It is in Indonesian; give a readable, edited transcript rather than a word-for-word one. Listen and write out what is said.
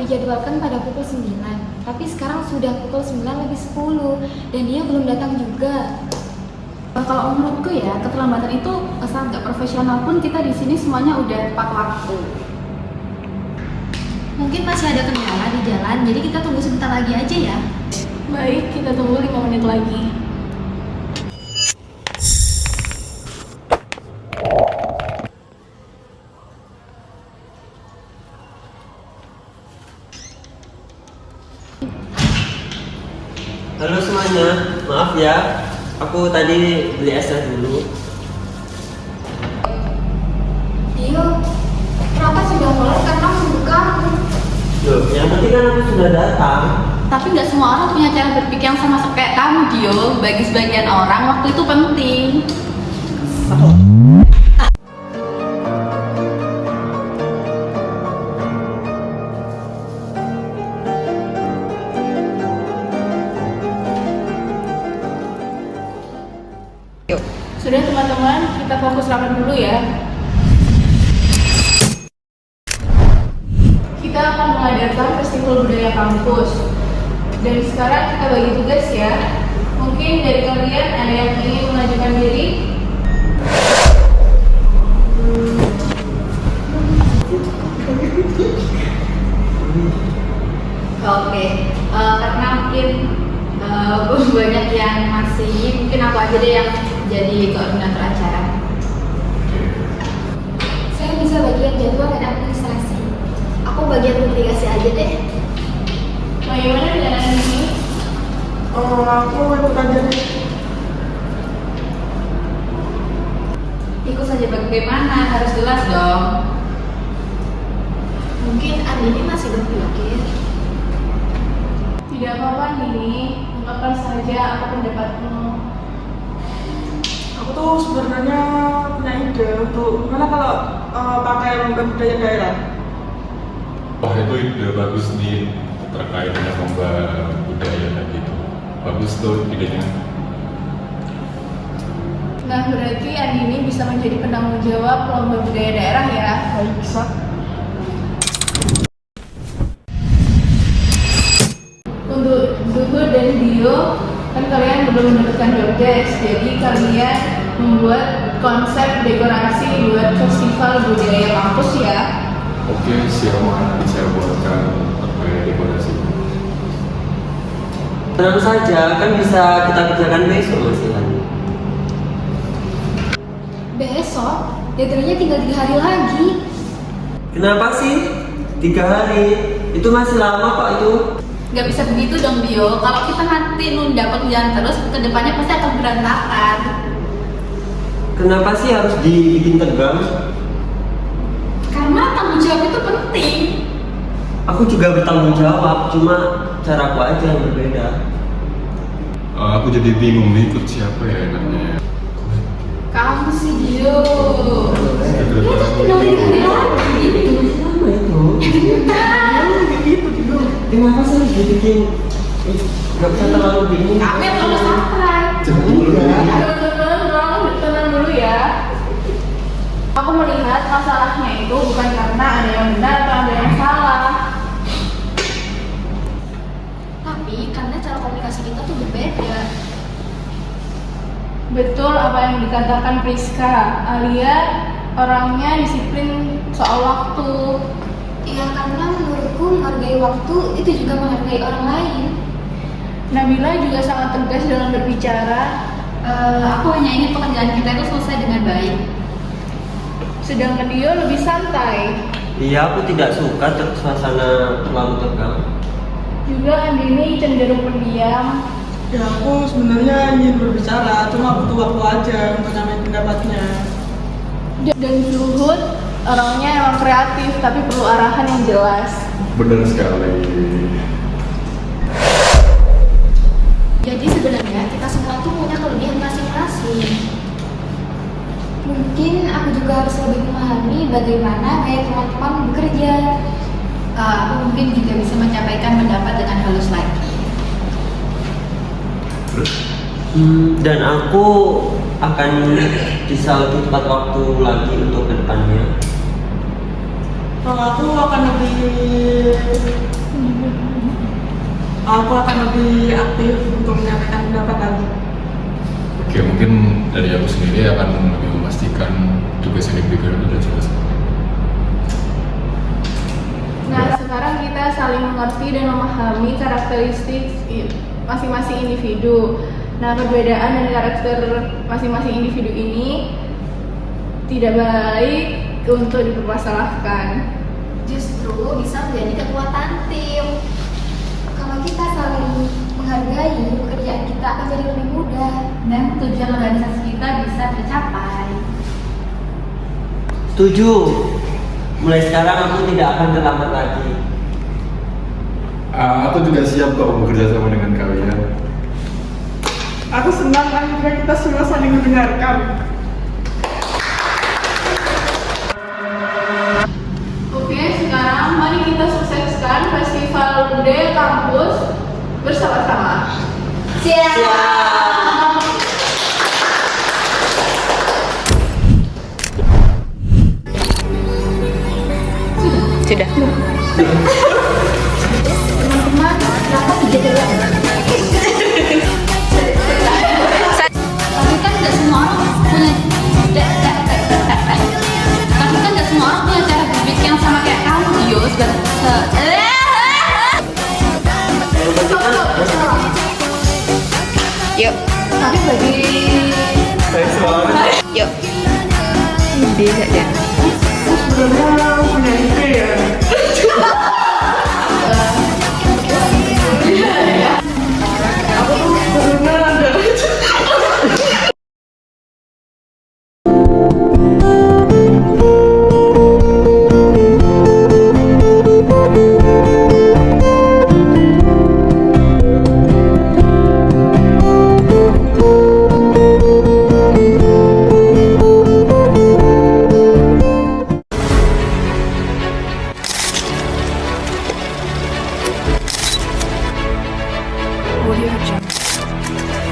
dijadwalkan pada pukul 9, tapi sekarang sudah pukul 9:10 dan dia belum datang juga. Kalau menurutku ya, keterlambatan itu asal nggak profesional pun kita di sini semuanya udah tepat waktu. Mungkin masih ada kendala di jalan, jadi kita tunggu sebentar lagi aja ya. Baik, kita tunggu 5 menit lagi. Halo semuanya, maaf ya, aku tadi beli esnya dulu. Dio, kenapa sudah mulai karena menunggu kamu? Loh, yang penting kan aku sudah datang. Tapi nggak semua orang punya cara berpikir yang sama kayak kamu, Dio. Bagi sebagian orang, waktu itu penting. Sudah teman-teman, kita fokus rapat dulu ya. Kita akan mengadakan festival budaya kampus. Dan sekarang kita bagi tugas ya. Mungkin dari kalian ada yang ingin mengajukan diri? Oke, karena mungkin banyak yang masih, mungkin aku aja deh yang jadi koordinator acara. Saya bisa bagian jadwal dan administrasi. Aku bagian publikasi aja deh. Bagaimana dengan ini? Aku ikut aja deh. Ikut saja bagaimana, harus jelas dong. Mungkin Andini masih berpikir. Tidak apa-apa Nini, ungkapkan saja apa pendapatmu. Aku tuh sebenarnya punya ide untuk gimana kalau pakai lomba budaya daerah. Wah, itu ide bagus nih terkait dengan lomba budaya tadi itu. Bagus tuh idenya. Nah, berarti Andini bisa menjadi penanggung jawab lomba budaya daerah ya. Baik, bisa. Untuk Zuhur dan Dio, kan kalian belum mendapatkan job desk, jadi kalian membuat konsep dekorasi buat festival budaya kampus ya. Oke, siap, nanti saya buatkan terkait dekorasi. Tenang saja, kan bisa kita kerjakan besok masih lagi. Besok, deadline-nya tinggal 3 hari lagi. Kenapa sih? 3 hari? Itu masih lama kok itu. Gak bisa begitu dong Dio, kalau kita nanti nunda pekerjaan terus, kedepannya pasti akan berantakan. Kenapa sih harus dibikin tegang? Karena tanggung jawab itu penting. Aku juga bertanggung jawab, cuma caraku aja yang berbeda. Aku jadi bingung nih ikut siapa ya enaknya. Kamu sih Dio. Ya kan tinggal 3 hari lagi. Masih lama itu. Kenapa sih harus dibikin? Gak bisa terlalu bingung. Kami harus santai. Tenang dulu ya. Aku melihat masalahnya itu bukan karena ada yang benar atau ada yang salah. Tapi karena cara komunikasi kita tuh berbeda. Betul apa yang dikatakan Priska, Alia orangnya disiplin soal waktu. Ya karena menurutku menghargai waktu itu juga menghargai orang lain. Nabila juga sangat tegas dalam berbicara. Aku hanya ingin pekerjaan kita itu selesai dengan baik. Sedangkan dia lebih santai. Iya, aku tidak suka suasana terlalu tegang. Juga Andini cenderung pendiam. Ya aku sebenarnya ingin berbicara, cuma butuh waktu aja untuk nyamain pendapatnya. Dan Zuhud orangnya emang kreatif tapi perlu arahan yang jelas. Benar sekali. Jadi sebenarnya kita semua tuh punya kelebihan masing-masing. Mungkin aku juga harus lebih memahami bagaimana gaya teman-teman bekerja. Aku mungkin juga bisa menyampaikan pendapat dengan halus lagi. Dan aku akan bisa lebih tepat waktu lagi untuk kedepannya. Kalau aku akan lebih aktif untuk menyampaikan pendapat lagi. Oke, mungkin dari aku sendiri akan lebih memastikan tugas yang diberikan itu sudah jelas. Nah, sekarang kita saling mengerti dan memahami karakteristik masing-masing individu. Nah, perbedaan dan karakter masing-masing individu ini tidak baik untuk dipermasalahkan. Justru bisa menjadi kekuatan tim. Kalau kita saling menghargai, pekerjaan kita akan jadi lebih mudah dan tujuan organisasi kita bisa tercapai. Setuju. Mulai sekarang aku tidak akan terlambat lagi. Aku juga siap kok bekerja sama dengan kalian. Aku senang akhirnya kita semua saling mendengarkan. Oke, sekarang mari kita sukseskan Festival Budaya Kampus bersama-sama. Siap. Sudah. Teman-teman, kenapa tidak ada? Tapi kan nggak semua orang punya tapi kan nggak semua orang punya cara berpikir yang sama kayak kamu, Yos. Yuk. Tapi bagi yuk. Ide saja. Sebenarnya punya ide ya. Aku tuh sebenarnya ada. Audio Jungle.